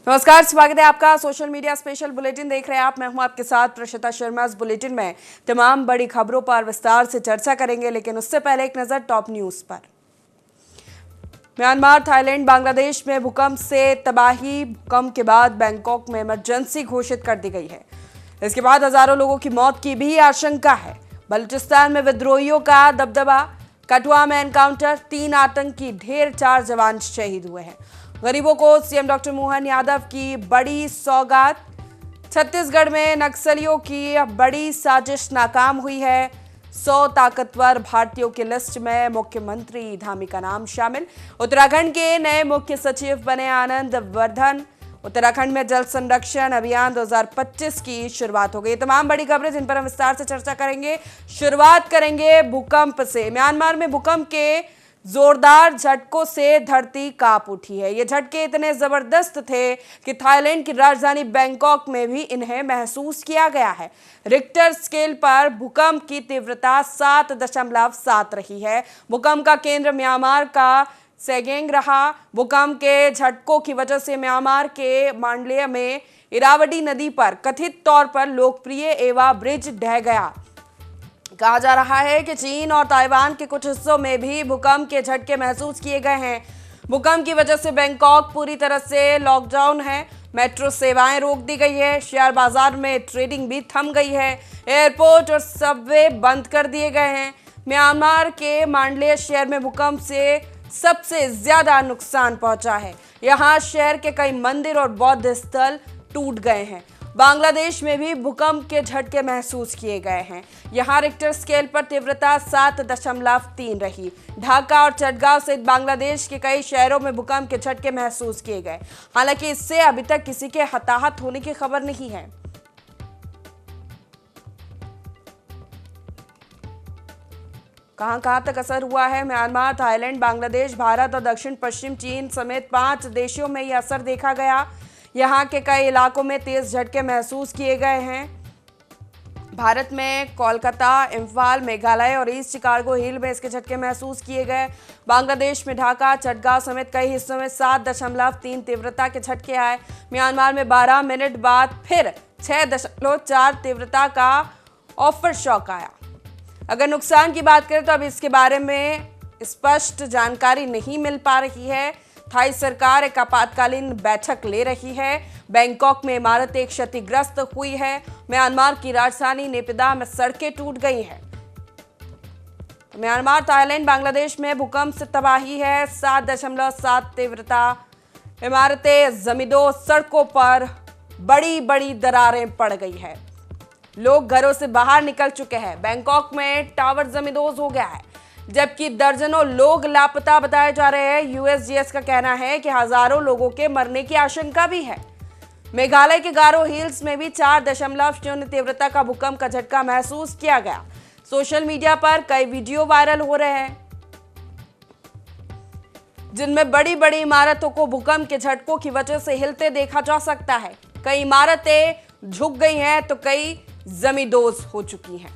नमस्कार, स्वागत है आपका सोशल मीडिया स्पेशल बुलेटिन देख रहे हैं आप। मैं हूं आपके साथ प्रशिता शर्मा। इस बुलेटिन में तमाम बड़ी खबरों पर विस्तार से चर्चा करेंगे, लेकिन उससे पहले एक नजर टॉप न्यूज पर। म्यांमार, थाईलैंड, बांग्लादेश में भूकंप से तबाही। भूकंप के बाद बैंकॉक में इमरजेंसी घोषित कर दी गई है। इसके बाद हजारों लोगों की मौत की भी आशंका है। बलूचिस्तान में विद्रोहियों का दबदबा। कठुआ में एनकाउंटर, 3 आतंकी ढेर, 4 जवान शहीद हुए हैं। गरीबों को सीएम डॉक्टर मोहन यादव की बड़ी सौगात। छत्तीसगढ़ में नक्सलियों की बड़ी साजिश नाकाम हुई है। 100 ताकतवर भारतीयों की लिस्ट में मुख्यमंत्री धामी का नाम शामिल। उत्तराखंड के नए मुख्य सचिव बने आनंद वर्धन। उत्तराखंड में जल संरक्षण अभियान 2025 की शुरुआत हो गई। तमाम बड़ी खबरें जिन पर हम विस्तार से चर्चा करेंगे। शुरुआत करेंगे भूकंप से। म्यांमार में भूकंप के जोरदार झटकों से धरती कांप उठी है। ये झटके इतने जबरदस्त थे कि थाईलैंड की राजधानी बैंकॉक में भी इन्हें महसूस किया गया है। रिक्टर स्केल पर भूकंप की तीव्रता 7.7 रही है। भूकंप का केंद्र म्यांमार का सेगेंग रहा। भूकंप के झटकों की वजह से म्यांमार के मांडले में इरावदी नदी पर कथित तौर पर लोकप्रिय एवा ब्रिज ढह गया। कहा जा रहा है कि चीन और ताइवान के कुछ हिस्सों में भी भूकंप के झटके महसूस किए गए हैं। भूकंप की वजह से बैंकॉक पूरी तरह से लॉकडाउन है। मेट्रो सेवाएं रोक दी गई है। शेयर बाजार में ट्रेडिंग भी थम गई है। एयरपोर्ट और सबवे बंद कर दिए गए हैं। म्यांमार के मांडले शहर में भूकंप से सबसे ज्यादा नुकसान पहुंचा है। यहाँ शहर के कई मंदिर और बौद्ध स्थल टूट गए हैं। बांग्लादेश में भी भूकंप के झटके महसूस किए गए हैं। यहाँ रिक्टर स्केल पर तीव्रता 7.3 रही। ढाका और चटगांव सहित बांग्लादेश के कई शहरों में भूकंप के झटके महसूस किए गए। हालांकि इससे अभी तक किसी के हताहत होने की खबर नहीं है। कहां तक असर हुआ है? म्यांमार, थाईलैंड, बांग्लादेश, भारत और दक्षिण पश्चिम चीन समेत 5 देशों में यह असर देखा गया। यहाँ के कई इलाकों में तेज झटके महसूस किए गए हैं। भारत में कोलकाता, इम्फाल, मेघालय और ईस्ट चिकागो हिल में इसके झटके महसूस किए गए। बांग्लादेश में ढाका, चटगांव समेत कई हिस्सों में 7.3 तीव्रता के झटके आए। म्यांमार में 12 मिनट बाद फिर 6.4 तीव्रता का ऑफर शॉक आया। अगर नुकसान की बात करें तो अब इसके बारे में स्पष्ट जानकारी नहीं मिल पा रही है। थाई सरकार एक आपातकालीन बैठक ले रही है। बैंकॉक में इमारतें क्षतिग्रस्त हुई है। म्यांमार की राजधानी नेपिदा में सड़कें टूट गई हैं। म्यांमार, थाईलैंड, बांग्लादेश में भूकंप से तबाही है। 7.7 तीव्रता। इमारतें, जमींदोज, सड़कों पर बड़ी बड़ी दरारें पड़ गई है। लोग घरों से बाहर निकल चुके हैं। बैंकॉक में टावर जमींदोज हो गया है, जबकि दर्जनों लोग लापता बताए जा रहे हैं। यूएसजीएस का कहना है कि हजारों लोगों के मरने की आशंका भी है। मेघालय के गारो हिल्स में भी 4.0 तीव्रता का भूकंप का झटका महसूस किया गया। सोशल मीडिया पर कई वीडियो वायरल हो रहे हैं, जिनमें बड़ी बड़ी इमारतों को भूकंप के झटकों की वजह से हिलते देखा जा सकता है। कई इमारतें झुक गई हैं तो कई जमींदोज हो चुकी हैं।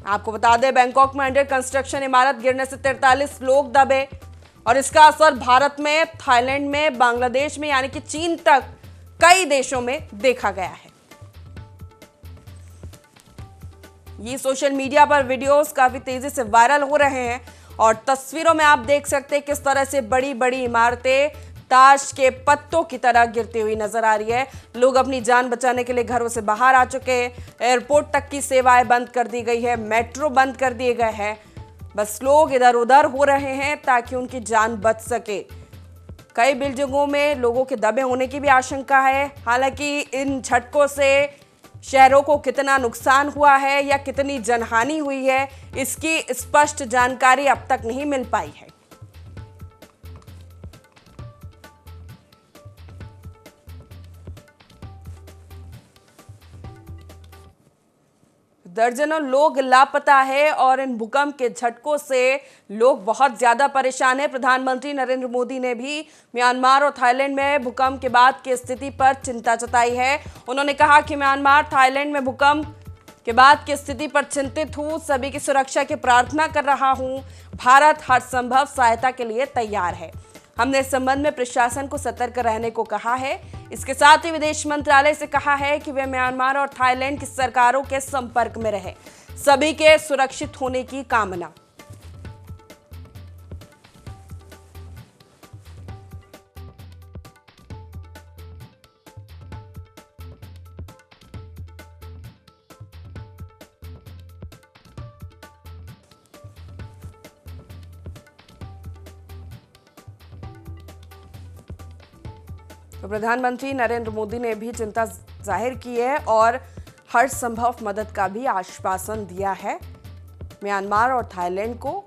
आपको बता दें, बैंकॉक में अंडर कंस्ट्रक्शन इमारत गिरने से 43 लोग दबे और इसका असर भारत में, थाईलैंड में, बांग्लादेश में यानी कि चीन तक कई देशों में देखा गया है। ये सोशल मीडिया पर वीडियोस काफी तेजी से वायरल हो रहे हैं और तस्वीरों में आप देख सकते हैं किस तरह से बड़ी बड़ी इमारतें ताश के पत्तों की तरह गिरती हुई नजर आ रही है। लोग अपनी जान बचाने के लिए घरों से बाहर आ चुके हैं। एयरपोर्ट तक की सेवाएं बंद कर दी गई है। मेट्रो बंद कर दिए गए हैं। बस लोग इधर उधर हो रहे हैं ताकि उनकी जान बच सके। कई बिल्डिंगों में लोगों के दबे होने की भी आशंका है। हालांकि इन झटकों से शहरों को कितना नुकसान हुआ है या कितनी जनहानि हुई है, इसकी स्पष्ट जानकारी अब तक नहीं मिल पाई है। दर्जनों लोग लापता है और इन भूकंप के झटकों से लोग बहुत ज्यादा परेशान हैं। प्रधानमंत्री नरेंद्र मोदी ने भी म्यांमार और थाईलैंड में भूकंप के बाद की स्थिति पर चिंता जताई है। उन्होंने कहा कि म्यांमार, थाईलैंड में भूकंप के बाद की स्थिति पर चिंतित हूं, सभी की सुरक्षा की प्रार्थना कर रहा हूं। भारत हर संभव सहायता के लिए तैयार है। हमने इस संबंध में प्रशासन को सतर्क रहने को कहा है। इसके साथ ही विदेश मंत्रालय से कहा है कि वे म्यांमार और थाईलैंड की सरकारों के संपर्क में रहे, सभी के सुरक्षित होने की कामना। तो प्रधानमंत्री नरेंद्र मोदी ने भी चिंता जाहिर की है और हर संभव मदद का भी आश्वासन दिया है म्यांमार और थाईलैंड को।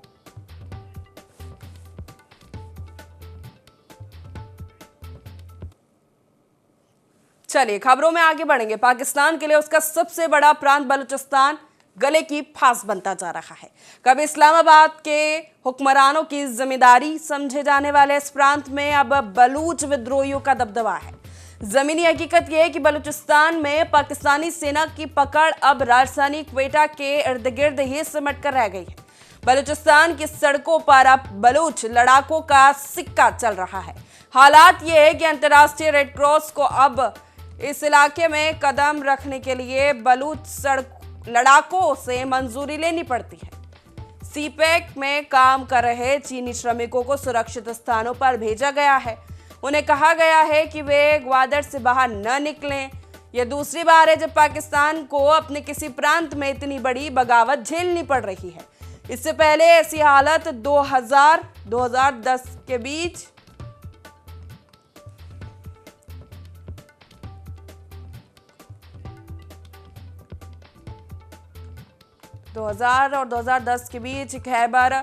चलिए खबरों में आगे बढ़ेंगे। पाकिस्तान के लिए उसका सबसे बड़ा प्रांत बलूचिस्तान गले की फांस बनता जा रहा है। कभी इस्लामाबाद के हुक्मरानों की जिम्मेदारी समझे जाने वाले इस प्रांत में अब बलूच विद्रोहियों का दबदबा है। जमीनी हकीकत यह है कि बलूचिस्तान में पाकिस्तानी सेना की पकड़ अब राजधानी क्वेटा के इर्द गिर्द ही सिमट कर रह गई है। बलूचिस्तान की सड़कों पर अब बलूच लड़ाकों का सिक्का चल रहा है। हालात ये है कि अंतर्राष्ट्रीय रेड क्रॉस को अब इस इलाके में कदम रखने के लिए बलूच लड़ाकों से मंजूरी लेनी पड़ती है। सीपेक में काम कर रहे चीनी श्रमिकों को सुरक्षित स्थानों पर भेजा गया है। उन्हें कहा गया है कि वे ग्वादर से बाहर न निकलें। यह दूसरी बार है जब पाकिस्तान को अपने किसी प्रांत में इतनी बड़ी बगावत झेलनी पड़ रही है। इससे पहले ऐसी हालत 2000-2010 के बीच 2000 और 2010 के बीच खैबर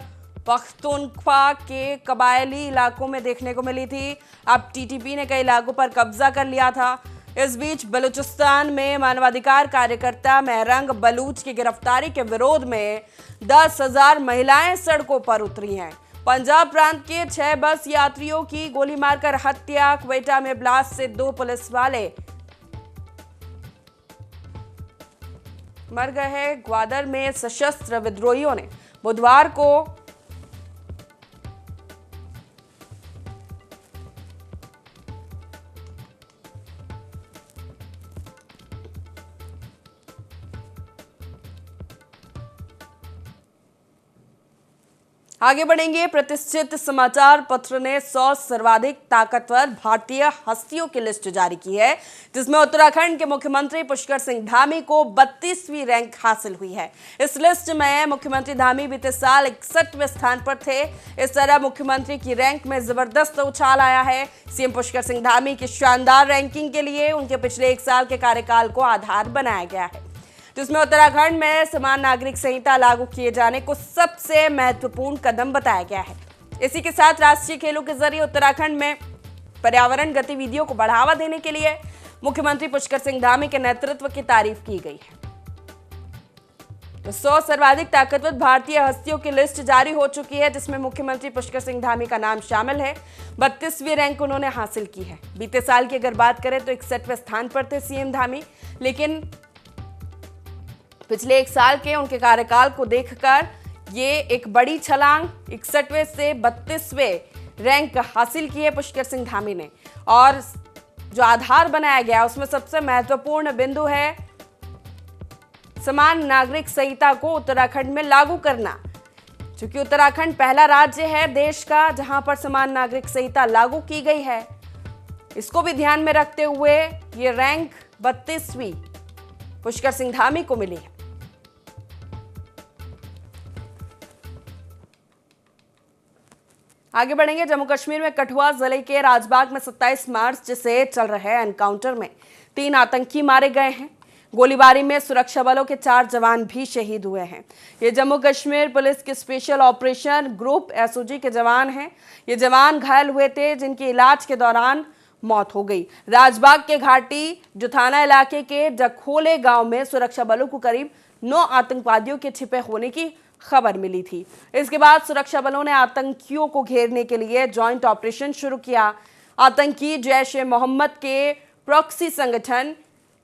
पख्तूनख्वा के कबायली इलाकों में देखने को मिली थी। अब टीटीपी ने कई इलाकों पर कब्जा कर लिया था। इस बीच बलूचिस्तान में मानवाधिकार कार्यकर्ता मेहरंग बलूच की गिरफ्तारी के विरोध में 10,000 महिलाएं सड़कों पर उतरी हैं। पंजाब प्रांत के 6 बस यात्रियों की गोली मारकर हत्या। क्वेटा में ब्लास्ट से 2 पुलिस वाले मर गए हैं। ग्वादर में सशस्त्र विद्रोहियों ने बुधवार को आगे बढ़ेंगे। प्रतिष्ठित समाचार पत्र ने 100 सर्वाधिक ताकतवर भारतीय हस्तियों की लिस्ट जारी की है, जिसमें उत्तराखंड के मुख्यमंत्री पुष्कर सिंह धामी को 32वीं रैंक हासिल हुई है। इस लिस्ट में मुख्यमंत्री धामी बीते साल 61वें स्थान पर थे। इस तरह मुख्यमंत्री की रैंक में जबरदस्त उछाल आया है। सीएम पुष्कर सिंह धामी की शानदार रैंकिंग के लिए उनके पिछले 1 साल के कार्यकाल को आधार बनाया गया है, जिसमें उत्तराखंड में समान नागरिक संहिता लागू किए जाने को सबसे महत्वपूर्ण कदम बताया गया है। इसी के साथ राष्ट्रीय खेलों के जरिए उत्तराखंड में पर्यावरण गतिविधियों को बढ़ावा देने के लिए मुख्यमंत्री पुष्कर सिंह धामी के नेतृत्व की तारीफ की गई है। तो 100 सर्वाधिक ताकतवर भारतीय हस्तियों की लिस्ट जारी हो चुकी है, जिसमें मुख्यमंत्री पुष्कर सिंह धामी का नाम शामिल है। 32वीं रैंक उन्होंने हासिल की है। बीते साल की अगर बात करें तो 61वें स्थान पर थे सीएम धामी, लेकिन पिछले 1 साल के उनके कार्यकाल को देखकर ये एक बड़ी छलांग 61वें से 32वें रैंक हासिल की है पुष्कर सिंह धामी ने। और जो आधार बनाया गया उसमें सबसे महत्वपूर्ण बिंदु है समान नागरिक संहिता को उत्तराखंड में लागू करना। क्योंकि उत्तराखंड पहला राज्य है देश का जहां पर समान नागरिक संहिता लागू की गई है। इसको भी ध्यान में रखते हुए ये रैंक 32वीं पुष्कर सिंह धामी को मिली है। आगे बढ़ेंगे। जम्मू कश्मीर में कठुआ जिले के राजबाग में 27 मार्च से चल रहे एनकाउंटर में 3 आतंकी मारे गए हैं। गोलीबारी में सुरक्षा बलों के 4 जवान भी शहीद हुए हैं। ये जम्मू कश्मीर पुलिस के स्पेशल ऑपरेशन ग्रुप एसओजी के जवान हैं। ये जवान घायल हुए थे, जिनकी इलाज के दौरान मौत हो गई। राजबाग के घाटी जुथाना इलाके के जखोले गांव में सुरक्षा बलों को करीब 9 आतंकवादियों के छिपे होने की खबर मिली थी। इसके बाद सुरक्षा बलों ने आतंकियों को घेरने के लिए जॉइंट ऑपरेशन शुरू किया। आतंकी जैश ए मोहम्मद के प्रॉक्सी संगठन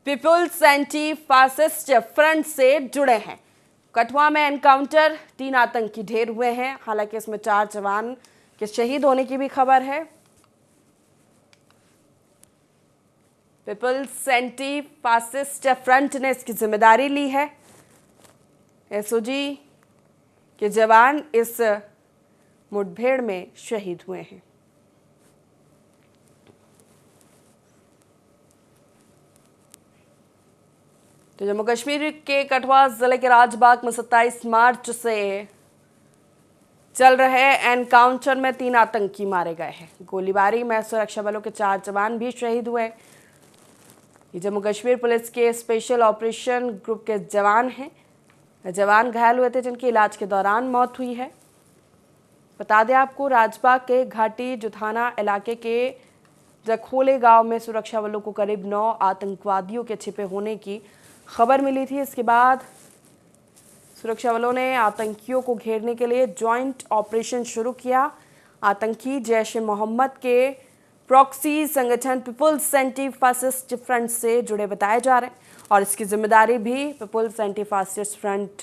पीपुल्स एंटी फासिस्ट फ्रंट से जुड़े हैं। कठुआ में एनकाउंटर 3 आतंकी ढेर हुए हैं। हालांकि इसमें 4 जवान के शहीद होने की भी खबर है। पीपल्स एंटी फासिस्ट फ्रंट ने इसकी जिम्मेदारी ली है। एसओजी के जवान इस मुठभेड़ में शहीद हुए हैं। तो जम्मू कश्मीर के कठुआ जिले के राजबाग में 27 मार्च से चल रहे एनकाउंटर में 3 आतंकी मारे गए हैं। गोलीबारी में सुरक्षा बलों के 4 जवान भी शहीद हुए। ये जम्मू कश्मीर पुलिस के स्पेशल ऑपरेशन ग्रुप के जवान हैं। जवान घायल हुए थे जिनकी इलाज के दौरान मौत हुई है। बता दें आपको, राजबाग के घाटी जुथाना इलाके के जखोले गांव में सुरक्षा बलों को करीब 9 आतंकवादियों के छिपे होने की खबर मिली थी। इसके बाद सुरक्षा बलों ने आतंकियों को घेरने के लिए जॉइंट ऑपरेशन शुरू किया। आतंकी जैश ए मोहम्मद के प्रॉक्सी संगठन पीपल्स एंटी फासिस्ट फ्रंट से जुड़े बताए जा रहे हैं और इसकी जिम्मेदारी भी पीपल्स एंटी फासिस्ट फ्रंट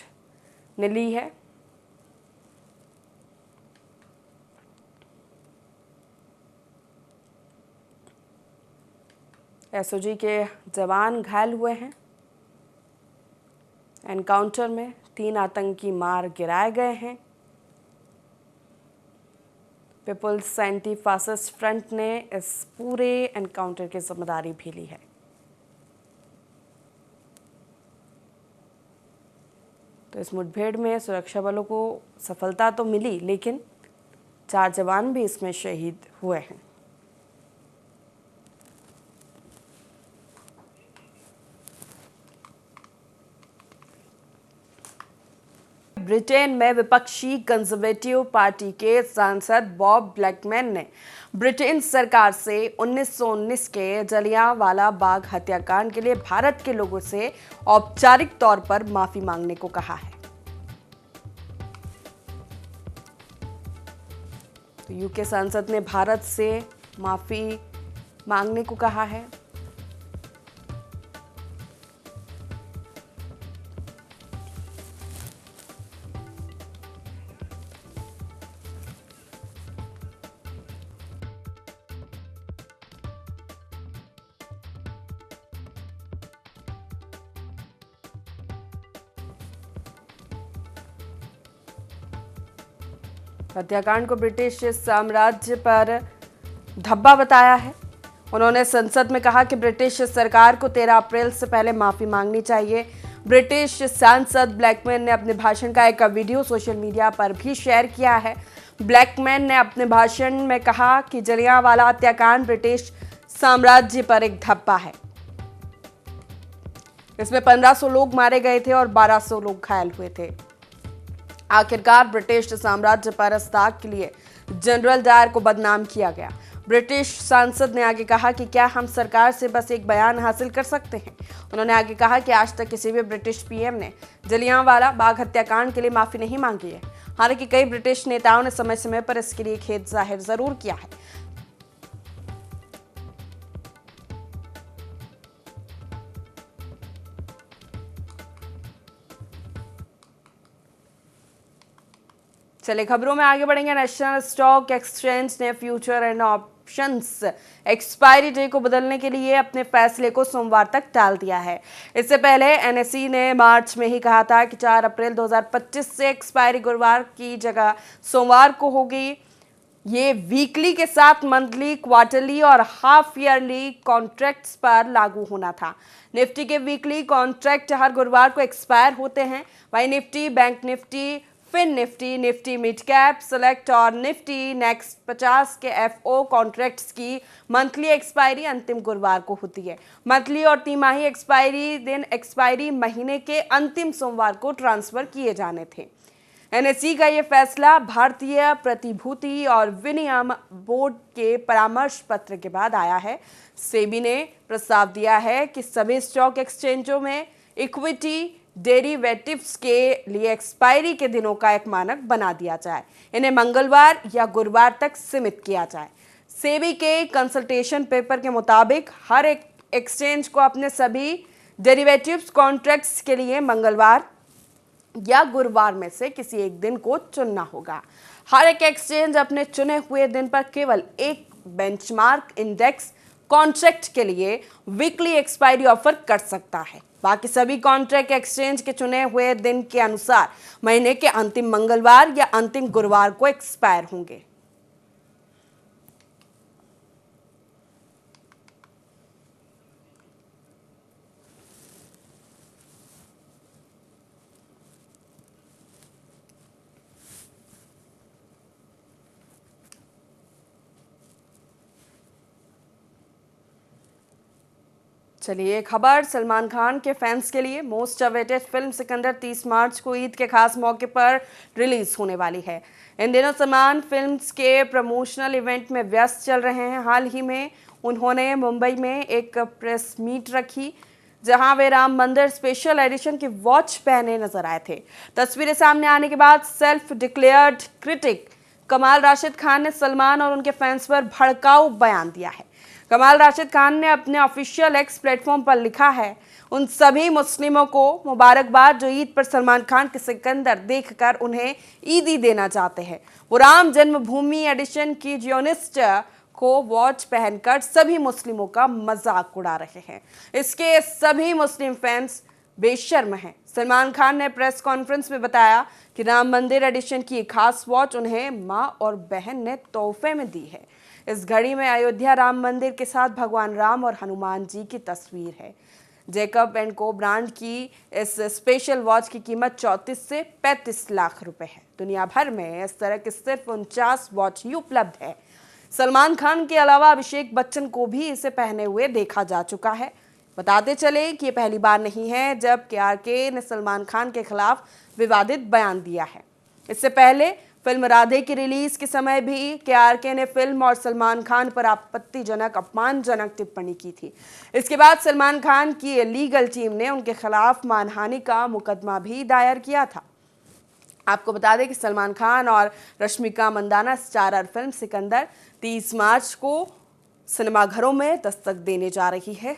ने ली है। एसओजी के जवान घायल हुए हैं। एनकाउंटर में 3 आतंकी मार गिराए गए हैं। पीपल्स एंटी फासिस्ट फ्रंट ने इस पूरे एनकाउंटर की जिम्मेदारी भी ली है। तो इस मुठभेड़ में सुरक्षा बलों को सफलता तो मिली, लेकिन 4 जवान भी इसमें शहीद हुए हैं। ब्रिटेन में विपक्षी कंजर्वेटिव पार्टी के सांसद बॉब ब्लैकमैन ने ब्रिटेन सरकार से 1919 के जलियांवाला बाग हत्याकांड के लिए भारत के लोगों से औपचारिक तौर पर माफी मांगने को कहा है। तो यूके सांसद ने भारत से माफी मांगने को कहा है। हत्याकांड को ब्रिटिश साम्राज्य पर धब्बा बताया है। उन्होंने संसद में कहा कि ब्रिटिश सरकार को 13 अप्रैल से पहले माफी मांगनी चाहिए। ब्रिटिश सांसद ब्लैकमैन ने अपने भाषण का एक वीडियो सोशल मीडिया पर भी शेयर किया है। ब्लैकमैन ने अपने भाषण में कहा कि जलियांवाला हत्याकांड ब्रिटिश साम्राज्य पर एक धब्बा है। इसमें 1500 लोग मारे गए थे और 1200 लोग घायल हुए थे। आखिरकार ब्रिटिश साम्राज्य पर हस्ताक्षर के लिए जनरल डायर को बदनाम किया गया। ब्रिटिश सांसद ने आगे कहा कि क्या हम सरकार से बस एक बयान हासिल कर सकते हैं। उन्होंने आगे कहा कि आज तक किसी भी ब्रिटिश पीएम ने जलियांवाला बाग हत्याकांड के लिए माफी नहीं मांगी है। हालांकि कई ब्रिटिश नेताओं ने समय समय पर इसके लिए खेद जाहिर जरूर किया है। चलिए खबरों में आगे बढ़ेंगे। नेशनल स्टॉक एक्सचेंज ने future and options expiry day को बदलने के लिए अपने फैसले को सोमवार तक टाल दिया है। इससे पहले एनएसई ने मार्च में ही कहा था कि 4 अप्रैल 2025 से एक्सपायरी गुरुवार की जगह सोमवार को होगी। ये वीकली के साथ मंथली, क्वार्टरली और हाफ ईयरली कॉन्ट्रैक्ट्स पर लागू होना था। निफ्टी के वीकली कॉन्ट्रैक्ट हर गुरुवार को एक्सपायर होते हैं। वहीं Nifty, Bank Nifty, Fin Nifty, Nifty Midcap, Select और निफ्टी नेक्स्ट 50 के एफओ कॉन्ट्रैक्ट्स की मंथली एक्सपायरी अंतिम गुरुवार को होती है। मंथली और तिमाही एक्सपायरी दिन एक्सपायरी महीने के अंतिम सोमवार को ट्रांसफर किए जाने थे। एनएसई का यह फैसला भारतीय प्रतिभूति और विनियम बोर्ड के परामर्श पत्र के बाद आया है। सेबी ने प्रस्ताव दिया है कि सभी स्टॉक एक्सचेंजों में इक्विटी डेरिवेटिव्स के लिए एक्सपायरी के दिनों का एक मानक बना दिया जाए। इन्हें मंगलवार या गुरुवार तक सीमित किया जाए। सेबी के कंसल्टेशन पेपर के मुताबिक हर एक एक्सचेंज को अपने सभी डेरिवेटिव्स कॉन्ट्रैक्ट्स के लिए मंगलवार या गुरुवार में से किसी एक दिन को चुनना होगा। हर एक एक्सचेंज अपने चुने हुए दिन पर केवल एक बेंचमार्क इंडेक्स कॉन्ट्रैक्ट के लिए वीकली एक्सपायरी ऑफर कर सकता है। बाकी सभी कॉन्ट्रैक्ट एक्सचेंज के चुने हुए दिन के अनुसार महीने के अंतिम मंगलवार या अंतिम गुरुवार को एक्सपायर होंगे। चलिए खबर सलमान खान के फैंस के लिए। मोस्ट अवेटेड फिल्म सिकंदर 30 मार्च को ईद के खास मौके पर रिलीज होने वाली है। इन दिनों सलमान फिल्म्स के प्रमोशनल इवेंट में व्यस्त चल रहे हैं। हाल ही में उन्होंने मुंबई में एक प्रेस मीट रखी जहां वे राम मंदिर स्पेशल एडिशन की वॉच पहने नजर आए थे। तस्वीरें सामने आने के बाद सेल्फ डिक्लेयर्ड क्रिटिक कमाल राशिद खान ने सलमान और उनके फैंस पर भड़काऊ बयान दिया है। कमाल राशिद खान ने अपने ऑफिशियल एक्स प्लेटफॉर्म पर लिखा है, उन सभी मुस्लिमों को मुबारकबाद जो ईद पर सलमान खान के सिकंदर देखकर उन्हें ईदी देना चाहते हैं। वो राम जन्मभूमि एडिशन की जियोनिस्ट को वॉच पहनकर सभी मुस्लिमों का मजाक उड़ा रहे हैं। इसके सभी मुस्लिम फैंस बेशर्म हैं। सलमान खान ने प्रेस कॉन्फ्रेंस में बताया कि राम मंदिर एडिशन की एक खास वॉच उन्हें मां और बहन ने तोहफे में दी है। इस घड़ी में अयोध्या राम मंदिर के साथ भगवान राम और हनुमान जी की तस्वीर है। जैकब एंड को ब्रांड की इस स्पेशल वॉच की कीमत 34 से 35 लाख रुपए है। दुनिया भर में इस तरह की सिर्फ 49 वॉच ही उपलब्ध है। सलमान खान के अलावा अभिषेक बच्चन को भी इसे पहने हुए देखा जा चुका है। बताते चले कि ये पहली बार नहीं है जब केआरके ने सलमान खान के खिलाफ विवादित बयान दिया है। इससे पहले फिल्म राधे की रिलीज के समय भी केआरके ने फिल्म और सलमान खान पर आपत्तिजनक अपमानजनक टिप्पणी की थी। इसके बाद सलमान खान की लीगल टीम ने उनके खिलाफ मानहानि का मुकदमा भी दायर किया था। आपको बता दें कि सलमान खान और रश्मिका मंदाना स्टारर फिल्म सिकंदर 30 मार्च को सिनेमाघरों में दस्तक देने जा रही है।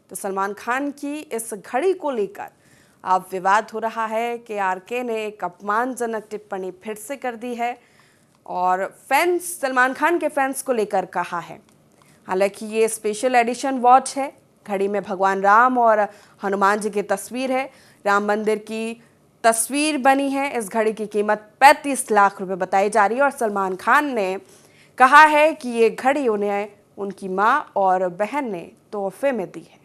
तो सलमान खान की इस घड़ी को लेकर अब विवाद हो रहा है। केआरके ने एक अपमानजनक टिप्पणी फिर से कर दी है और फैंस सलमान खान के फैंस को लेकर कहा है। हालांकि ये स्पेशल एडिशन वॉच है। घड़ी में भगवान राम और हनुमान जी की तस्वीर है। राम मंदिर की तस्वीर बनी है। इस घड़ी की कीमत 35 लाख रुपए बताई जा रही है और सलमान खान ने कहा है कि ये घड़ी उन्हें उनकी मां और बहन ने तोहफे में दी है।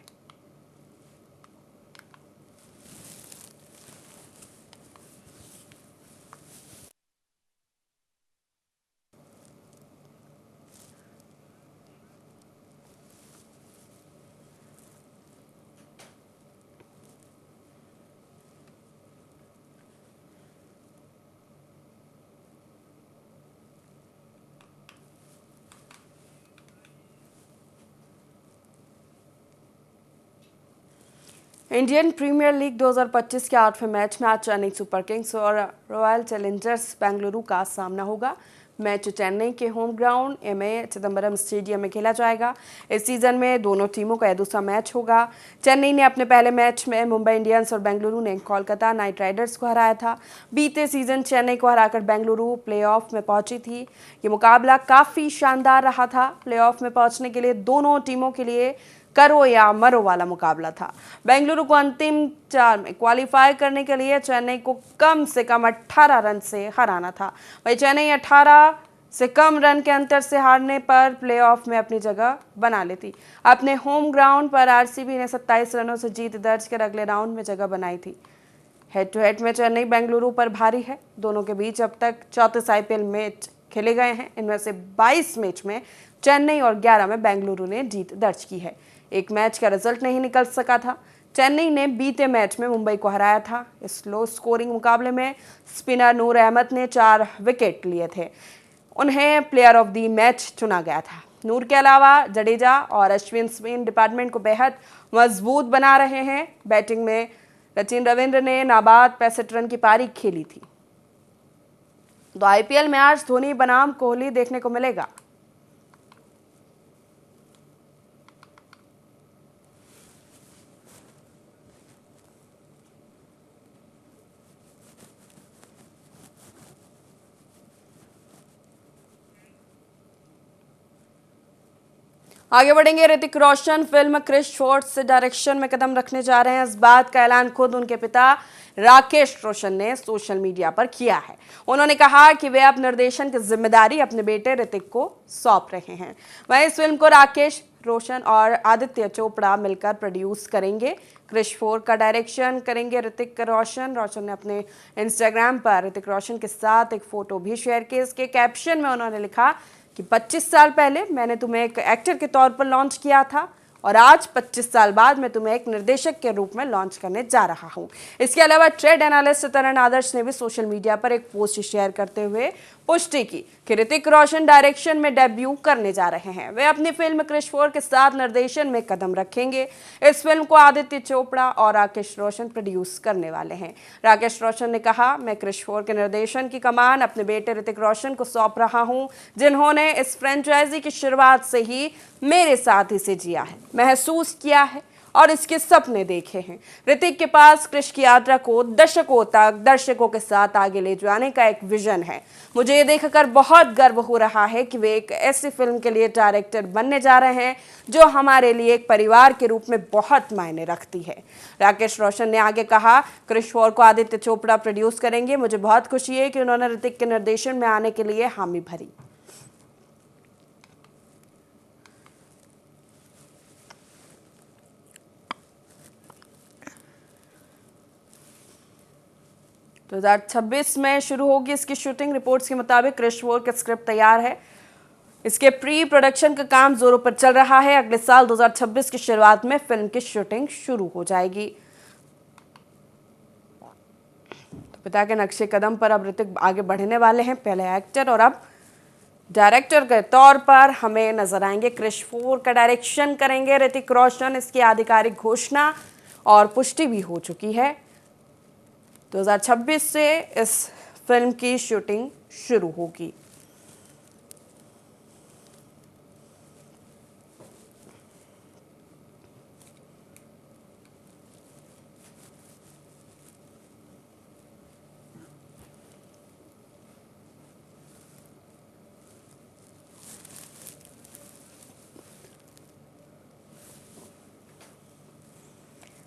इंडियन प्रीमियर लीग 2025 के 8वें मैच में आज चेन्नई सुपर किंग्स और रॉयल चैलेंजर्स बेंगलुरु का सामना होगा। मैच चेन्नई के home ground MA Chidambaram stadium में खेला जाएगा। इस सीजन में दोनों टीमों का यह दूसरा मैच होगा। चेन्नई ने अपने पहले मैच में मुंबई इंडियंस और बेंगलुरु ने कोलकाता नाइट राइडर्स को हराया था। बीते सीजन चेन्नई को हराकर बेंगलुरु प्लेऑफ में पहुंची थी। ये मुकाबला काफ़ी शानदार रहा था। प्लेऑफ में पहुंचने के लिए दोनों टीमों के लिए करो या मरो वाला मुकाबला था। बेंगलुरु को अंतिम 4 में क्वालिफाई करने के लिए चेन्नई को कम से कम 18 रन से हराना था। वही चेन्नई 18 से कम रन के अंतर से हारने पर प्लेऑफ में अपनी जगह बना लेती। अपने होम ग्राउंड पर आरसीबी ने 27 रनों से जीत दर्ज कर अगले राउंड में जगह बनाई थी। हेड टू हेड में चेन्नई बेंगलुरु पर भारी है। दोनों के बीच अब तक 34 आईपीएल मैच खेले गए हैं। इनमें से 22 मैच में चेन्नई और 11 में बेंगलुरु ने जीत दर्ज की है। एक मैच का रिजल्ट नहीं निकल सका था। चेन्नई ने बीते मैच में मुंबई को हराया था। इस लो स्कोरिंग मुकाबले में स्पिनर नूर अहमद ने 4 विकेट लिए थे। उन्हें प्लेयर ऑफ द मैच चुना गया था। नूर के अलावा जडेजा और अश्विन स्पिन डिपार्टमेंट को बेहद मजबूत बना रहे हैं। बैटिंग में सचिन रविंद्र ने नाबाद 65 रन की पारी खेली थी। तो आईपीएल में आज धोनी बनाम कोहली देखने को मिलेगा। आगे बढ़ेंगे। ऋतिक रोशन फिल्म क्रिश 4 से डायरेक्शन में कदम रखने जा रहे हैं। इस बात का ऐलान खुद उनके पिता राकेश रोशन ने सोशल मीडिया पर किया है। उन्होंने कहा कि वे अब निर्देशन की जिम्मेदारी अपने बेटे ऋतिक को सौंप रहे हैं। वहीं इस फिल्म को राकेश रोशन और आदित्य चोपड़ा मिलकर प्रोड्यूस करेंगे। क्रिश 4 का डायरेक्शन करेंगे ऋतिक रोशन। रोशन ने अपने इंस्टाग्राम पर ऋतिक रोशन के साथ एक फोटो भी शेयर की। इसके कैप्शन में उन्होंने लिखा कि 25 साल पहले मैंने तुम्हें एक एक्टर के तौर पर लॉन्च किया था और आज 25 साल बाद मैं तुम्हें एक निर्देशक के रूप में लॉन्च करने जा रहा हूं। इसके अलावा ट्रेड एनालिस्ट तरण आदर्श ने भी सोशल मीडिया पर एक पोस्ट शेयर करते हुए पुष्टि की कि ऋतिक रोशन डायरेक्शन में डेब्यू करने जा रहे हैं। वे अपनी फिल्म क्रिश 4 के साथ निर्देशन में कदम रखेंगे। इस फिल्म को आदित्य चोपड़ा और राकेश रोशन प्रोड्यूस करने वाले हैं। राकेश रोशन ने कहा, मैं क्रिश 4 के निर्देशन की कमान अपने बेटे ऋतिक रोशन को सौंप रहा हूं, जिन्होंने इस फ्रेंचाइजी की शुरुआत से ही मेरे साथ इसे जिया है, महसूस किया है और इसके सपने देखे हैं। ऋतिक के पास क्रिश की यात्रा को दशकों तक दर्शकों के साथ आगे ले जाने का एक विजन है। मुझे ये देखकर बहुत गर्व हो रहा है कि वे एक ऐसी फिल्म के लिए डायरेक्टर बनने जा रहे हैं जो हमारे लिए एक परिवार के रूप में बहुत मायने रखती है। राकेश रोशन ने आगे कहा, क्रिश 4 को आदित्य चोपड़ा प्रोड्यूस करेंगे। मुझे बहुत खुशी है कि उन्होंने ऋतिक के निर्देशन में आने के लिए हामी भरी। तो 2026 में शुरू होगी इसकी शूटिंग। रिपोर्ट्स के मुताबिक क्रिश 4 का स्क्रिप्ट तैयार है। इसके प्री प्रोडक्शन का काम जोरों पर चल रहा है। अगले साल 2026 की शुरुआत में फिल्म की शूटिंग शुरू हो जाएगी। तो पिता के नक्शे कदम पर अब ऋतिक आगे बढ़ने वाले हैं। पहले एक्टर और अब डायरेक्टर के तौर पर हमें नजर आएंगे। क्रिश 4 का डायरेक्शन करेंगे ऋतिक रोशन। इसकी आधिकारिक घोषणा और पुष्टि भी हो चुकी है। 2026 से इस फिल्म की शूटिंग शुरू होगी।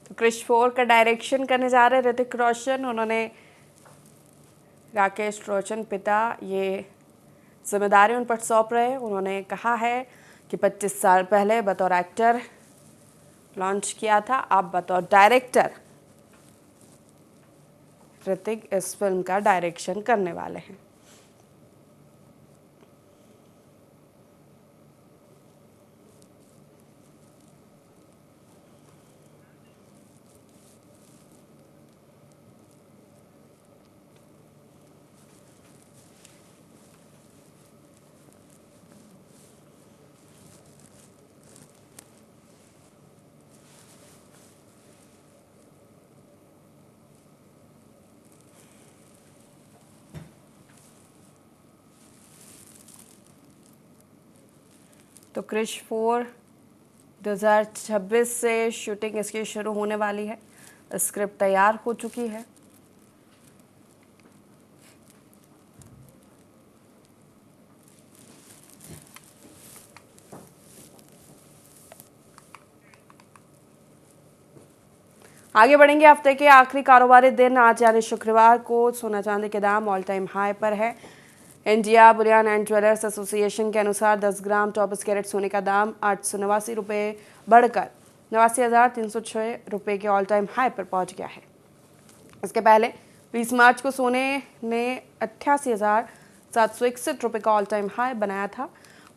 तो क्रिश 4 का डायरेक्शन करने जा रहे ऋतिक रोशन। उन्होंने राकेश रोशन पिता ये जिम्मेदारी उन पर सौंप रहे हैं। उन्होंने कहा है कि 25 साल पहले बतौर एक्टर लॉन्च किया था, अब बतौर डायरेक्टर ऋतिक इस फिल्म का डायरेक्शन करने वाले हैं। तो क्रिश 4 2026 से शूटिंग इसकी शुरू होने वाली है। स्क्रिप्ट तैयार हो चुकी है। आगे बढ़ेंगे। हफ्ते के आखिरी कारोबारी दिन आज यानी शुक्रवार को सोना चांदी के दाम ऑल टाइम हाई पर है। India Boolean and jewellers association के अनुसार 10 ग्राम 24 कैरेट सोने का दाम 889 रुपये बढ़कर 89,306 रुपये के ऑल टाइम हाई पर पहुंच गया है। इसके पहले 20 मार्च को सोने ने 88,761 रुपये का ऑल टाइम हाई बनाया था।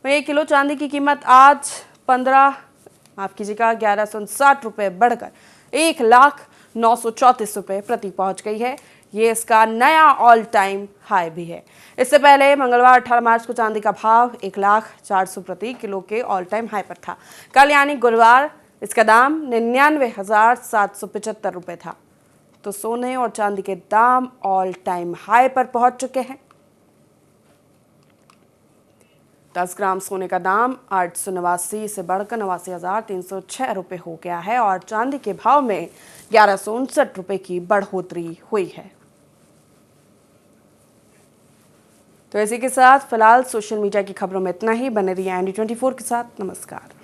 वहीं 1 किलो चांदी की कीमत आज 11,959 रुपये बढ़कर 1,0934 रुपये प्रति पहुंच गई है। ये इसका नया ऑल टाइम हाई भी है। इससे पहले मंगलवार 18 मार्च को चांदी का भाव 1,04,000 प्रति किलो के ऑल टाइम हाई पर था। कल यानी गुरुवार इसका दाम 99,775 रुपये था। तो सोने और चांदी के दाम ऑल टाइम हाई पर पहुंच चुके हैं। 10 ग्राम सोने का दाम 889 से बढ़कर 89,306 रुपये हो गया है और चांदी के भाव में 1159 रुपये की बढ़ोतरी हुई है। तो इसी के साथ फिलहाल सोशल मीडिया की खबरों में इतना ही। बने रहिए ND24 के साथ। नमस्कार।